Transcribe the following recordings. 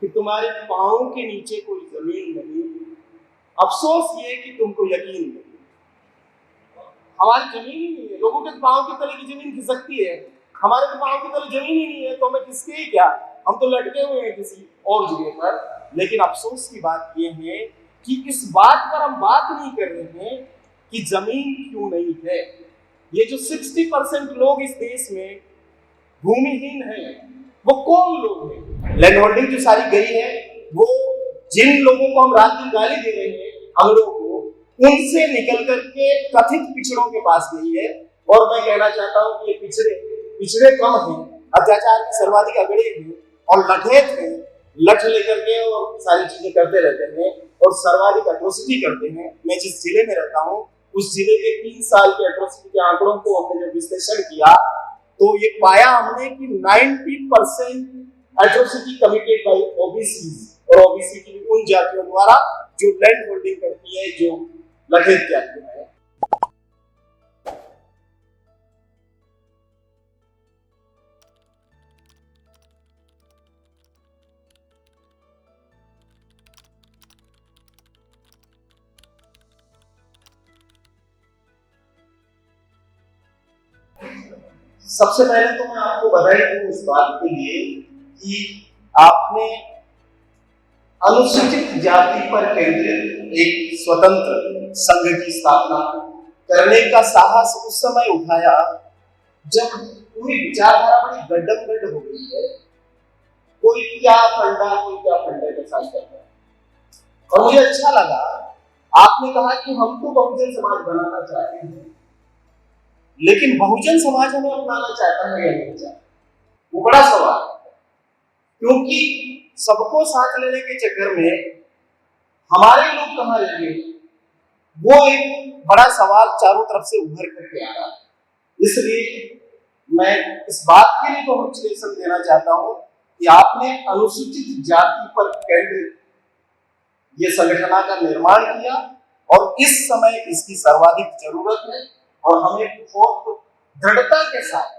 कि तुम्हारे पाँव के नीचे कोई जमीन नहीं, अफसोस ये कि तुमको यकीन नहीं। हमारी जमीन ही नहीं है, लोगों के पाँव के तले की जमीन खिसकती है, हमारे तो पाँव के तले जमीन ही नहीं है, तो हमें किसके ही क्या, हम तो लटके हुए हैं किसी और जगह पर। लेकिन अफसोस की बात यह है कि इस बात पर हम बात नहीं कर रहे हैं कि जमीन क्यों नहीं है। ये जो 60% लोग इस देश में भूमिहीन है, वो कौन लोग हैं? लैंड होल्डिंग जो सारी गई है, वो जिन लोगों को हम रात दिन गाली दे रहे हैं, अगड़ों को, उनसे निकल करके कथित पिछड़ों के पास गई है। और मैं कहना चाहता हूं कि ये पिछड़े कम हैं, अत्याचार के सर्वाधिक अगड़े हैं और लठेत हैं, लठ लेकर के और सारी चीजें करते रहते हैं और सर्वाधिक एट्रोसिटी करते हैं। मैं जिस जिले में रहता हूं, उस जिले के 3 साल के एट्रोसिटी के आंकड़ों को हमने जब विश्लेषण किया तो ये पाया हमने कि 90% एट्रोसिटी कमिटेड बाय ओबीसी, और ओबीसी की उन जातियों द्वारा जो लैंड होल्डिंग करती है, जो लठेत जातियां हैं। सबसे पहले तो मैं आपको बधाई दूं इस बात के लिए कि आपने अनुसूचित जाति पर केंद्रित एक स्वतंत्र संघ की स्थापना करने का साहस उस समय उठाया जब पूरी विचारधारा बड़ी गड्ढमगड्ढ हो गई है। कोई क्या फंडा के साथ करता है। और मुझे अच्छा लगा आपने कहा कि हम तो बहुजन समाज बनाना चाहते हैं, लेकिन बहुजन समाज हमें अपनाना चाहता है या नहीं चाहता, वो बड़ा सवाल है। क्योंकि सबको साथ लेने के चक्कर में हमारे लोग कहां रह गए, वो एक बड़ा सवाल चारों तरफ से उभर करके आ रहा है। इसलिए मैं इस बात के लिए कांग्रेचुलेशन देना चाहता हूं कि आपने अनुसूचित जाति पर केंद्रित ये संगठन का निर्माण किया और इस समय इसकी सर्वाधिक जरूरत है। और हमें बहुत दृढ़ता के साथ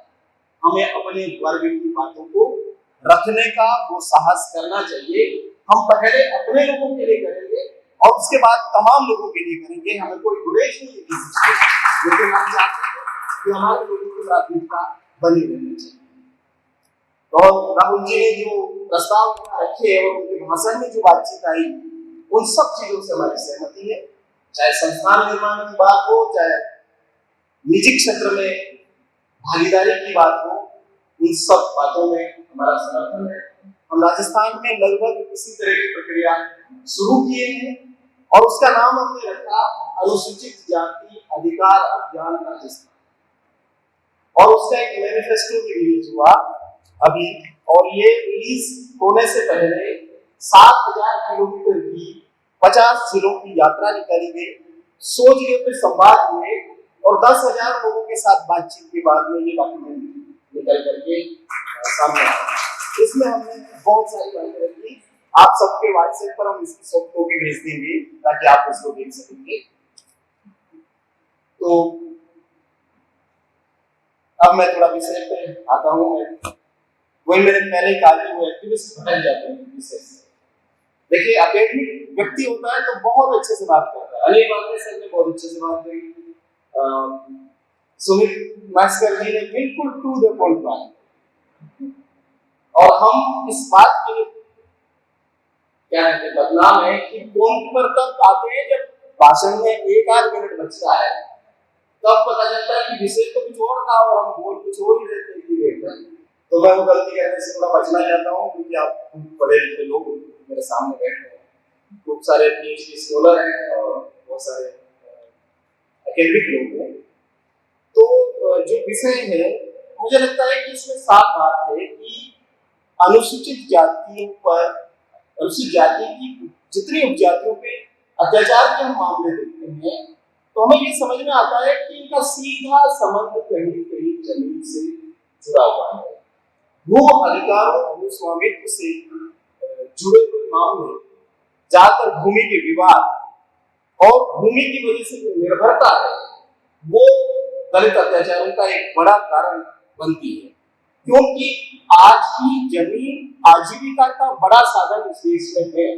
हमें अपने वर्ग की बातों को रखने का वो साहस करना चाहिए। हम पहले अपने लोगों के लिए करेंगे और उसके बाद तमाम लोगों के लिए करेंगे। हमें कोई गुरेज नहीं है किसी से, लेकिन हम चाहते हैं कि हमारे लोगों की प्राथमिकता बनी रहनी चाहिए। और राहुल जी ने जो प्रस्ताव रखे और उनके भाषण में जो बातचीत आई, उन सब चीजों से हमारी सहमति है। चाहे संस्थान निर्माण की बात हो, चाहे निजी क्षेत्र में भागीदारी की बात हो, इन सब बातों में हमारा समर्थन है। हम राजस्थान में लगभग इसी तरह की प्रक्रिया शुरू किए हैं और उसका नाम हमने रखा अनुसूचित जाति अधिकार अभियान राजस्थान। और उसका एक मैनिफेस्टो भी रिलीज हुआ अभी, और ये रिलीज होने से पहले 7,000 किलोमीटर की 50 जिलों की यात्रा निकाली गई, 100 जगह पे संवाद हुए और 10,000 लोगों के साथ बातचीत के बाद में ये डॉक्यूमेंट निकल करके सामने आया। इसमें हमने बहुत सारी बातें रखी। आप सबके व्हाट्सएप पर हम इसकी सॉफ्ट कॉपी भेज देंगे ताकि आप उसको देख सकेंगे। तो अब मैं थोड़ा विषय पे आता हूँ। वही मैंने पहले कहा कि वो एक्टिविस्ट बन जाते हैं विषय से। देखिए, एकेडमिक व्यक्ति होता है तो बहुत अच्छे से बात करता है। अनिल वालते सर ने बहुत अच्छे से बात करी, सुमित मास्कर जी ने बिल्कुल टू द पॉइंट बात। और हम इस बात के लिए क्या कहते हैं, बदनाम है कि पॉइंट पर तब आते हैं जब भाषण में 1-8 मिनट बचता है, तब पता चलता है कि विषय तो कुछ और था और हम बोल कुछ और ही रहते हैं। तो मैं वो गलती करने से थोड़ा बचना चाहता हूँ, क्योंकि आप पढ़े लिखे लोग मेरे सामने बैठे हैं, खूब सारे पीएचडी स्कॉलर हैं और बहुत सारे एकेडमिक लोग हैं। तो जो विषय है, मुझे लगता है कि इसमें साफ बात है कि अनुसूचित जातियों पर, अनुसूचित जाति की जितनी उपजातियों पे अत्याचार के हम मामले देखते हैं, तो हमें ये समझ में आता है कि इनका सीधा संबंध कहीं कहीं जमीन से जुड़ा हुआ है। भू अधिकारों, भू स्वामित्व से जुड़े हुए मामले, ज्यादातर भूमि के विवाद और भूमि की वजह से जो निर्भरता है, वो दलित अत्याचारों का एक बड़ा कारण बनती है। क्योंकि आज की जमीन आजीविका का बड़ा साधन इस देश में है,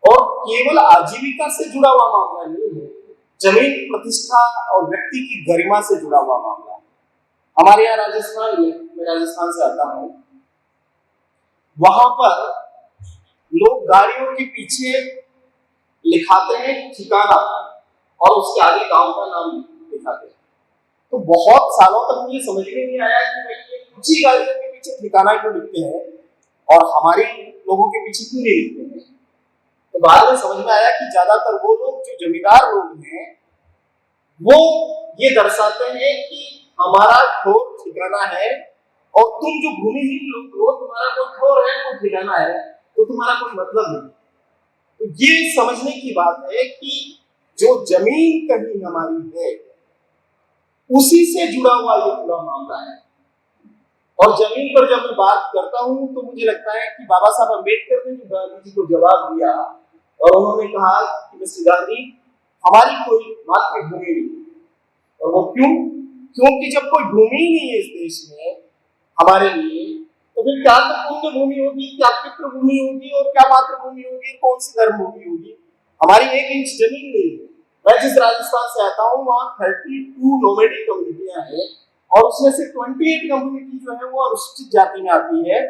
और केवल आजीविका से जुड़ा हुआ मामला नहीं है, जमीन प्रतिष्ठा और व्यक्ति की गरिमा से जुड़ा हुआ मामला है। हमारे यहाँ राजस्थान में, मैं राजस्थान से आता हूँ, वहां पर लोग गाड़ियों के पीछे लिखाते हैं ठिकाना और उसके आगे गांव का नाम लिखाते हैं। तो बहुत सालों तक मुझे समझ में नहीं आया कि भाई ये कुछ ही गाड़ियों के पीछे ठिकाना क्यों लिखते हैं और हमारे लोगों के पीछे क्यों नहीं लिखते हैं। तो बाद में समझ में आया कि ज्यादातर वो लोग जो जमींदार लोग हैं वो ये दर्शाते हैं कि हमारा ठोर ठिकाना है, और तुम जो भूमिहीन लोग हो, तुम्हारा कोई ठोर है, कोई ठिकाना है, तो तुम्हारा कोई मतलब नहीं। तो ये समझने की बात है कि जो जमीन कहीं हमारी है उसी से जुड़ा हुआ ये पूरा मामला है। और जमीन पर जब मैं बात करता हूं तो मुझे लगता है कि बाबा साहब अम्बेडकर ने जो गांधी जी को जवाब दिया और उन्होंने कहा कि मिस्टर गांधी, हमारी कोई मातृभूमि नहीं। और वो क्यों? क्योंकि जब कोई भूमि ही नहीं है इस देश में हमारे लिए, तो फिर क्या तो पुण्य भूमि होगी, क्या पितृभूमि होगी, और क्या मातृभूमि होगी, कौन सी धर्म भूमि होगी? हमारी 1 इंच जमीन नहीं है। मैं जिस राजस्थान से आता हूँ वहाँ 32 नोमैडिक कम्युनिटियां हैं, और उसमें से 28 कम्युनिटी जो है वो अनुसूचित जाति में आती है।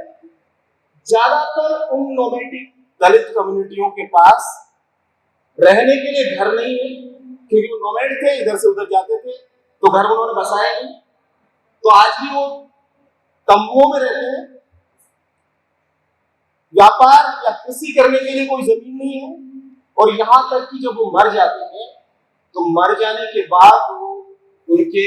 ज्यादातर उन नोमैडिक दलित कम्युनिटियों के पास रहने के लिए घर नहीं है, क्योंकि वो नोमैड थे, इधर से उधर जाते थे, तो घर उन्होंने बसाया नहीं, तो आज भी वो तंबुओं में रहते हैं। व्यापार या कृषि करने के लिए कोई जमीन नहीं है, और यहाँ तक कि जब वो मर जाते हैं तो मर जाने के बाद वो उनके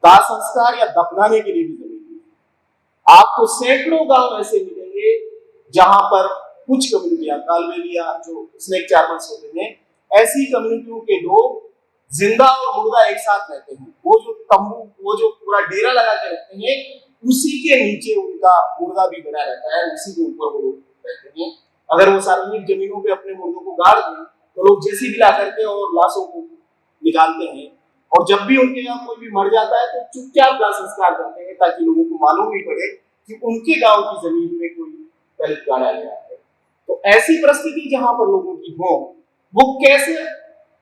दाह संस्कार या दफनाने के लिए भी जमीन नहीं है। आपको सैकड़ों गांव ऐसे मिलेंगे जहां पर कुछ कम्युनिटियां, कालबेलिया जो स्नेक चार्मर्स होते हैं, ऐसी कम्युनिटियों के लोग जिंदा और मुर्दा एक साथ रहते हैं। वो जो तंबू, वो जो पूरा डेरा लगा के रखते हैं, उसी के नीचे उनका मुर्दा भी बना रहता है, उसी के ऊपर वो लोग रहते हैं। अगर वो सार्वजनिक जमीनों पे अपने मुर्दों को गाड़ दें तो लोग जेसीबी ला करके और लाशों को निकालते हैं, और जब भी उनके यहाँ कोई भी मर जाता है तो चुपचाप दाह संस्कार करते हैं, ताकि लोगों को मालूम नहीं पड़े कि उनके गांव की जमीन में कोई दलित गाड़ा गया है। तो ऐसी परिस्थिति जहां पर लोगों की हो, वो कैसे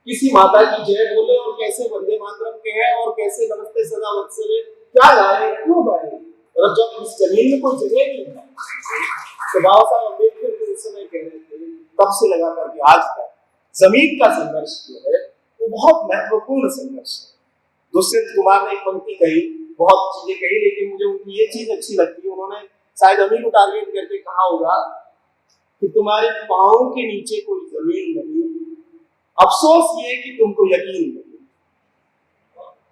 किसी माता की जय बोले, और कैसे वंदे मातरम कहे, और कैसे नमस्ते सदा वत्सले क्या गाए, क्यों गाए? और जब इस जमीन में कोई जगह नहीं है, तो बाबा साहब अम्बेडकर जो उस समय कह रहे थे, तब से लगा करके आज तक जमीन का संघर्ष जो है वो बहुत महत्वपूर्ण संघर्ष है। दुष्यंत कुमार ने एक पंक्ति कही, बहुत चीजें कही, लेकिन मुझे उनकी ये चीज अच्छी लगती है। उन्होंने शायद अभी को टारगेट करके कहा होगा कि तुम्हारे पांव के नीचे कोई जमीन नहीं, अफसोस ये कि तुमको यकीन नहीं।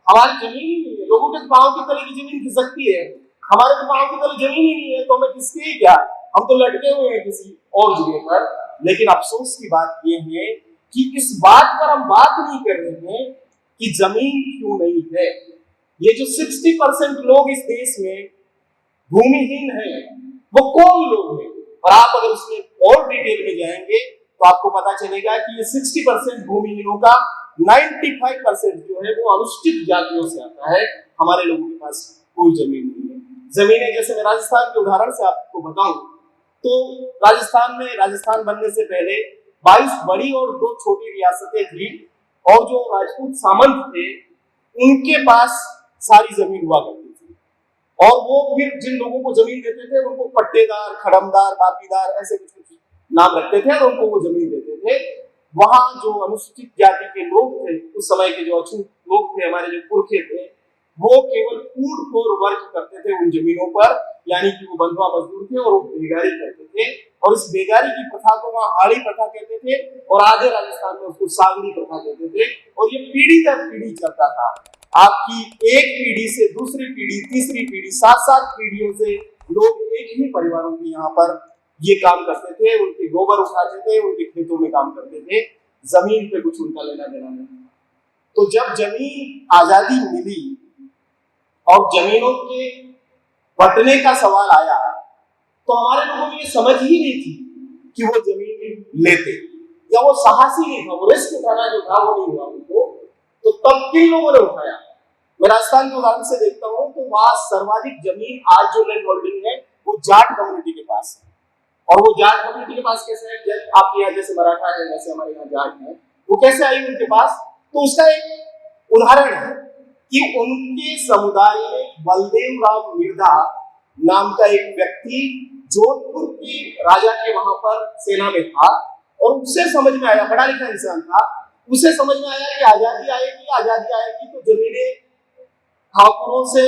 हमारी जमीन ही नहीं है, लोगों के पांव के तले की जमीन खिसकती है, हमारे तो पांव के तले जमीन ही नहीं है, तो हमें किसके ही क्या, हम तो लटके हुए हैं किसी और जगह पर। लेकिन अफसोस की बात यह है कि इस बात पर हम बात नहीं कर रहे हैं कि जमीन क्यों नहीं है। ये जो 60% लोग इस देश में भूमिहीन है, वो कौन लोग हैं? और आप अगर उसमें और डिटेल में जाएंगे तो आपको पता चलेगा कि ये 60% भूमिहीनों का 95% जो है वो अनुसूचित जातियों से आता है। हमारे लोगों के पास कोई जमीन नहीं है। जमीनें, जैसे मैं राजस्थान के उदाहरण से आपको बताऊं तो राजस्थान में, राजस्थान बनने से पहले 22 बड़ी और 2 छोटी रियासतें थी, और जो राजपूत सामंत थे उनके पास सारी जमीन हुआ करती थी, और वो फिर जिन लोगों को जमीन देते थे उनको पट्टेदार, खड़मदार, बापीदार ऐसे कुछ नाम रखते थे, और उनको वो जमीन देते थे। वहां जो अनुसूचित जाति के लोग थे, उस समय के जो अछूत लोग थे, हमारे जो पुरखे थे, वो केवल कूड़-फोड़ वर्क करते थे उन जमीनों पर, यानी कि वो बंधुआ मजदूर थे और वो बेगारी करते थे। और इस बेगारी की प्रथा को वहां हाड़ी प्रथा कहते थे, और आधे राजस्थान में उसको सागड़ी प्रथा कहते थे, और ये पीढ़ी दर पीढ़ी चलता था। आपकी एक पीढ़ी से दूसरी पीढ़ी, तीसरी पीढ़ी, 7-7 पीढ़ियों से लोग एक ही परिवारों के यहाँ पर ये काम करते थे, उनके गोबर उठाते थे, उनके खेतों में काम करते थे, जमीन पे कुछ उनका लेना देना नहीं। तो जब जमीन आजादी मिली और जमीनों के बंटने का सवाल आया, तो हमारे लोगों को ये समझ ही नहीं थी कि वो जमीन लेते, या वो साहस ही नहीं था, वो रिस्क उठाना जो था वो नहीं हुआ उनको। तो तब किन लोगों ने उठाया? मैं राजस्थान के उदाहरण से देखता हूँ तो वहां सर्वाधिक जमीन आज जो लैंड होल्डिंग है वो जाट कम्युनिटी के पास है। और वो जाट कम्युनिटी के पास कैसे है, आपके यहाँ जैसे मराठा है वैसे हमारे यहाँ जाट है, वो कैसे आई उनके पास? तो उसका एक उदाहरण है कि उनके समुदाय में बलदेव राव मिर्धा नाम का एक व्यक्ति जोधपुर की राजा के वहां पर सेना में था, और उससे समझ में आया, पढ़ा लिखा इंसान था, उसे समझ में आया कि आजादी आएगी तो जमीनें ठाकुरों से,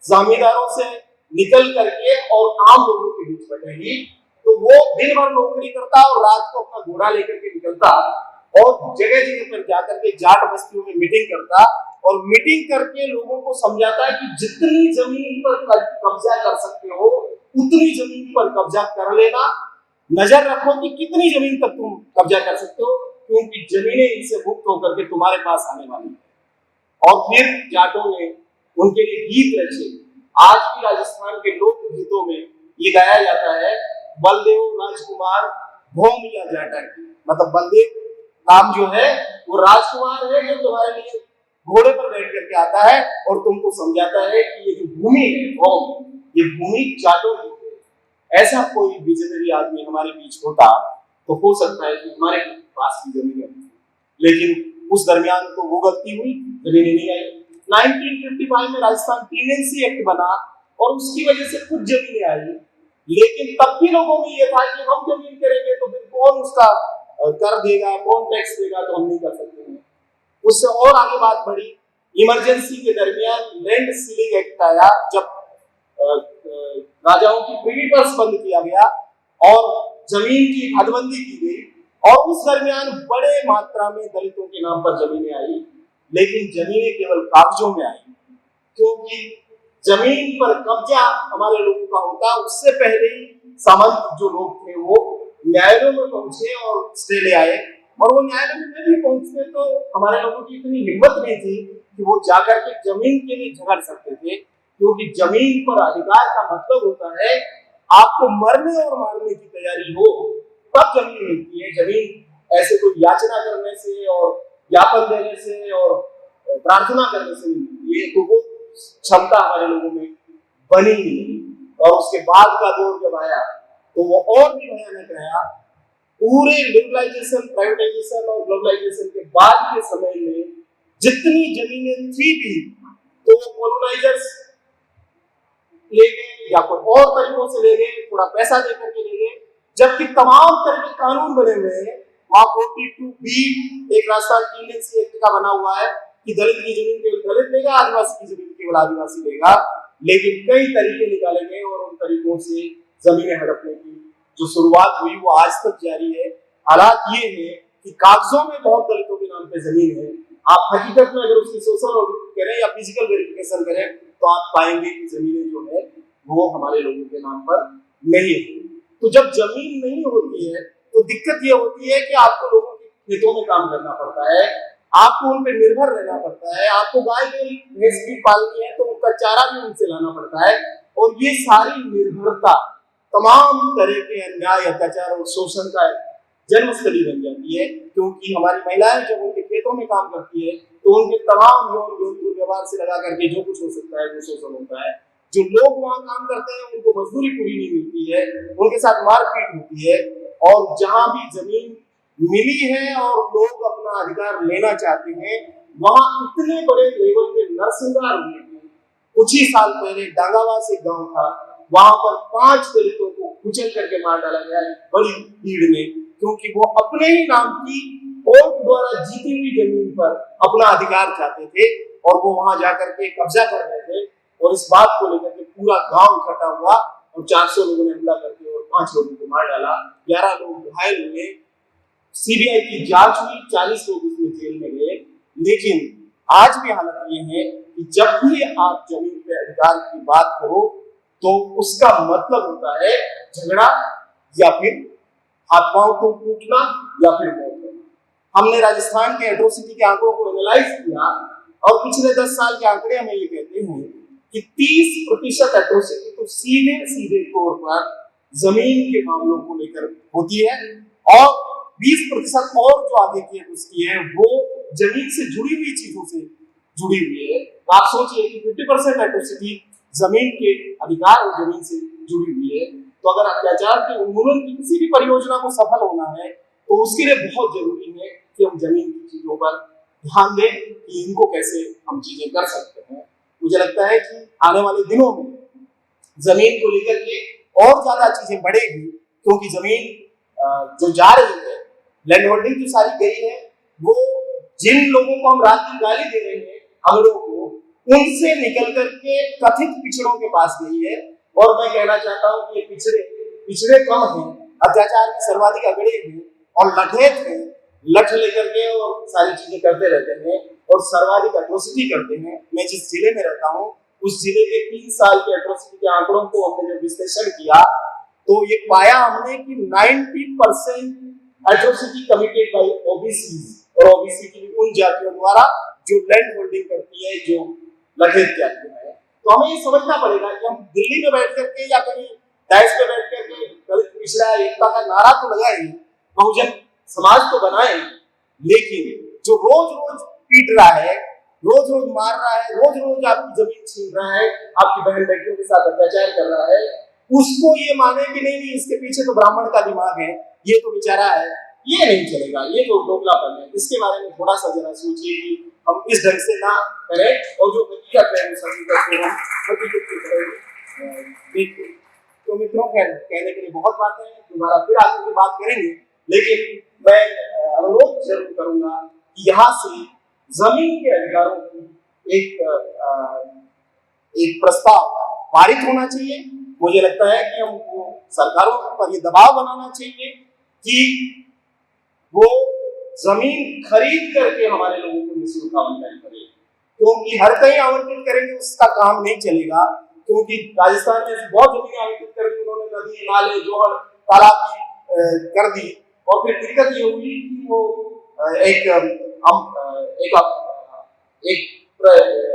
जमींदारों से निकल करके और आम लोगों के बीच बटेगी। तो वो दिन भर नौकरी करता और रात को अपना घोड़ा लेकर के निकलता और जगह जगह पर जाकर के जाट बस्तियों में मीटिंग करता, और मीटिंग करके लोगों को समझाता है कि जितनी जमीन पर कब्जा कर सकते हो उतनी जमीन पर कब्जा कर लेना, नजर रखो कि कितनी जमीन तक तुम कब्जा कर सकते हो, क्योंकि जमीनें इनसे मुक्त होकर के तुम्हारे पास आने वाली है। और फिर जाटों ने उनके लिए गीत रचे। आज भी राजस्थान के लोक गीतों में ये गाया जाता है, बलदेव राजकुमार भौमिया जाटा, मतलब बलदेव नाम जो है वो राजकुमार है जो तुम्हारे लिए घोड़े पर बैठ करके आता है और तुमको समझाता है कि ये जो भूमि है भौम, ये भूमि जाटों की है। ऐसा कोई विजनरी आदमी हमारे बीच होता तो हो सकता है कि हमारे पास भी जमीन है, लेकिन उस दरमियान तो वो गलती हुई, जमीनें नहीं आई। 1955 में राजस्थान टीनेंसी एक्ट बना और उसकी वजह से कुछ जमीनें आई, लेकिन तब भी लोगों में ये था कि हम जमीन करेंगे तो फिर कौन उसका कर देगा, कौन टैक्स देगा, तो हम नहीं कर सकते हैं। उससे और आगे बात बढ़ी, इमरजेंसी के दरमियान लैंड सीलिंग एक्ट आया, जब राजाओं की प्रिवी पर्स बंद किया गया और जमीन की हदबंदी की गई, और उस दरमियान बड़े मात्रा में दलितों के नाम पर जमीनें आई, लेकिन जमीनें केवल कागजों में आई, क्योंकि जमीन पर कब्जा हमारे लोगों का होता उससे पहले ही सामंत जो लोग थे वो न्यायालयों में पहुंचे और स्टे ले आए, और वो न्यायालय में भी पहुंचते तो हमारे लोगों की इतनी हिम्मत नहीं थी कि वो जाकर के जमीन के लिए झगड़ सकते थे, क्योंकि जमीन पर अधिकार का मतलब होता है आपको मरने और मारने की तैयारी हो तब जमीन मिलती है। जमीन ऐसे कोई याचना करने से और ज्ञापन देने से और प्रार्थना करने से नहीं मिलती है, तो वो क्षमता हमारे लोगों में बनी नहीं। और उसके बाद का दौर जब आया तो वो और भी भयानक रहा। पूरे लिबरलाइजेशन, प्राइवेटाइजेशन और ग्लोबलाइजेशन के बाद के समय में जितनी जमीनें थी भी तो कॉलोनाइजर्स ले गए या कोई और तरीकों से ले गए, थोड़ा पैसा देकर के ले गए, जबकि तमाम तरह के कानून बने हुए हैं। वहां 42B एक राजस्थान टीनेंसी एक्ट का बना हुआ है कि दलित की जमीन केवल दलित लेगा, आदिवासी की जमीन केवल आदिवासी लेगा, लेकिन कई तरीके निकाले गए और उन तरीकों से जमीनें हड़पने की जो शुरुआत हुई वो आज तक जारी है। हालात ये है कि कागजों में बहुत दलितों के नाम पे जमीन है, आप हकीकत में अगर उसकी सोशल ऑडिट करें या फिजिकल वेरिफिकेशन करें तो आप पाएंगे कि जमीनें जो है वो हमारे लोगों के नाम पर नहीं है। तो जब जमीन नहीं होती है तो दिक्कत ये होती है कि आपको लोगों के खेतों में काम करना पड़ता है, आपको उन पर निर्भर रहना पड़ता है, आपको गाय भैंस भी पालनी है तो उनका चारा भी उनसे लाना पड़ता है, और ये सारी निर्भरता तमाम तरह के अन्याय, अत्याचार और शोषण का जन्मस्थली बन जाती है। क्योंकि हमारी महिलाएं जब उनके खेतों में काम करती है तो उनके तमाम यौन दुर्व्यवहार से लगा करके जो कुछ हो सकता है वो शोषण होता है। जो लोग वहां काम करते हैं उनको मजदूरी पूरी नहीं मिलती है, उनके साथ मारपीट होती है, और जहां भी जमीन मिली है और लोग अपना अधिकार लेना चाहते हैं वहां इतने बड़े लेवल पे नरसंहार हुए हैं। कुछ ही साल पहले डांगावास एक गांव था, वहां पर 5 दलितों को कुचल करके मार डाला गया बड़ी भीड़ में, क्योंकि वो अपने ही नाम की कोर्ट द्वारा जीती हुई जमीन पर अपना अधिकार चाहते थे और वो वहां जाकर के कब्जा कर रहे थे। और इस बात को लेकर के पूरा गांव इकट्ठा हुआ और 400 लोगों ने हमला करके और 5 लोगों को मार डाला, 11 लोग घायल हुए। सीबीआई की जांच हुई, 40 लोग उसमें जेल में गए। लेकिन आज भी हालत ये है कि जब भी आप जमीन पे अधिकार की बात करो तो उसका मतलब होता है झगड़ा या फिर हाथ पांव को टूटना या फिर मौत होना। हमने राजस्थान के एट्रोसिटी के आंकड़ों को एनालाइज किया और पिछले 10 साल के आंकड़े हमें ये कहते हैं कि 30% एट्रोसिटी तो सीधे तौर पर जमीन के मामलों को लेकर होती है, और 20% और जो आगे की एट्रोसिटी है वो जमीन से जुड़ी हुई चीजों से जुड़ी हुई है। तो आप सोचिए कि 50% एट्रोसिटी जमीन के अधिकार और जमीन से जुड़ी हुई है। तो अगर अत्याचार के उन्मूलन की किसी भी परियोजना को सफल होना है तो उसके लिए बहुत जरूरी है कि हम जमीन की चीजों पर ध्यान दें कि इनको कैसे हम चीजें कर सकते हैं। मुझे लगता है कि आने वाले दिनों में जमीन को लेकर के और ज्यादा चीजें बढ़ेगी, क्योंकि जमीन जो जा रही है, लैंड होल्डिंग जो सारी गई है, वो जिन लोगों को हम रात दिन गाली दे रहे हैं, अगड़ों को, उनसे निकल करके कथित पिछड़ों के पास गई है। और मैं कहना चाहता हूं कि ये पिछड़े कम हैं, अत्याचार के सर्वाधिक अगड़े हैं और लठेत हैं, लठ लेकर के और सारी चीजें करते रहते हैं और सर्वाधिक एट्रोसिटी करते हैं। मैं जिस जिले में रहता हूँ उस जिले के 3 साल के एट्रोसिटी के आंकड़ों को हमने जब विश्लेषण किया तो ये पाया हमने कि 90% एट्रोसिटी कमिटेड बाय ओबीसी, और ओबीसी की उन जातियों द्वारा जो लैंड होल्डिंग करती है, जो लठेत जातियां हैं। तो हमें ये समझना पड़ेगा कि हम दिल्ली में बैठ करके या कहीं डैश पे बैठ करके दलित पिछड़ा एकता का नारा तो लगाएं, बहुजन समाज तो बनाए, लेकिन जो रोज रोज पीट रहा है, रोज रोज मार रहा है, रोज रोज आपकी जमीन छीन रहा है, आपकी बहन बेटियों के साथ अत्याचार कर रहा है, उसको ये माने कि नहीं नहीं इसके पीछे तो ब्राह्मण का दिमाग है, ये तो बेचारा है, ये नहीं चलेगा, ये तो दोगलापन है। इसके बारे में थोड़ा सा जरा सोचिए कि हम इस ढंग से ना करें और जो हकीकत है उस हकीकत को हम हकीकत की तरह देखें। तो मित्रों, कहने के लिए बहुत बातें हैं, दोबारा फिर आगे की बात करेंगे, लेकिन मैं अनुरोध जरूर करूंगा कि यहाँ से जमीन के अधिकारों की एक प्रस्ताव पारित होना चाहिए। मुझे लगता है कि हमको सरकारों पर ये दबाव बनाना चाहिए कि वो जमीन खरीद करके हमारे लोगों को निःशुल्क आवंटन करें, क्योंकि हर कहीं आवंटित करेंगे उसका काम नहीं चलेगा। क्योंकि राजस्थान में बहुत जमीन आवंटित कर दी उन्होंने, नदी नाले जोहड़ तालाब कर दी, और फिर दिक्कत ये हुई कि वो एक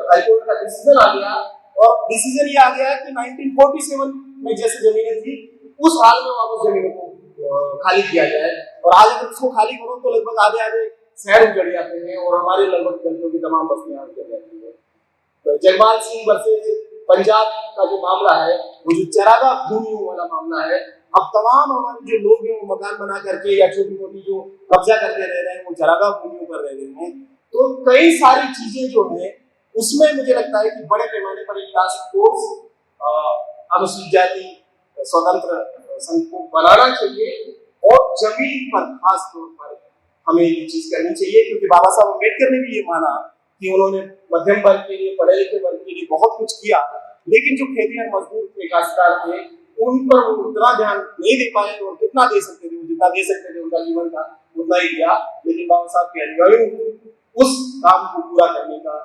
हाईकोर्ट का डिसीजन आ गया, और डिसीजन ये आ गया कि 1947 में जैसे जमीनें थी उस हाल में वापस जमीनों को खाली किया जाए। और आज अगर उसको खाली करो तो लगभग आधे आधे शहर उजड़ जाते हैं और हमारे लगभग दलितों की तमाम बस्तियां उजड़ जाती है। तो जगपाल सिंह वर्सेस पंजाब का जो मामला है, वो जो चरागाह भूमियों वाला मामला है, अब तमाम हमारे जो लोग हैं वो मकान बना करके या छोटी मोटी जो कब्जा करके रह रहे हैं वो चरागाह भूमियों पर रह रहे हैं। तो कई सारी चीजें जो है उसमें मुझे लगता है कि बड़े पैमाने पर एक टास्क फोर्स अनुसूचित जाति स्वतंत्र संघ को बनाना चाहिए, और जमीन पर खास तौर पर हमें ये चीज करनी चाहिए, क्योंकि बाबा साहब अम्बेडकर ने भी ये माना कि उन्होंने मध्यम वर्ग के लिए, पढ़े लिखे वर्ग के लिए बहुत कुछ किया, लेकिन जो खेतिहर मजदूर थे, काश्तकार थे, उन पर वो उतना ध्यान नहीं दे पाए, और कितना दे सकते थे, जितना दे सकते थे उनका जीवन था उतना ही दिया। लेकिन बाबा साहब के अनुयायियों को उस काम को पूरा करने का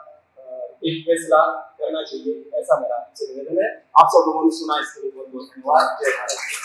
एक फैसला करना चाहिए, ऐसा मेरा निवेदन है। आप सब लोगों ने सुना, इसके लिए बहुत बहुत धन्यवाद। जय भारत।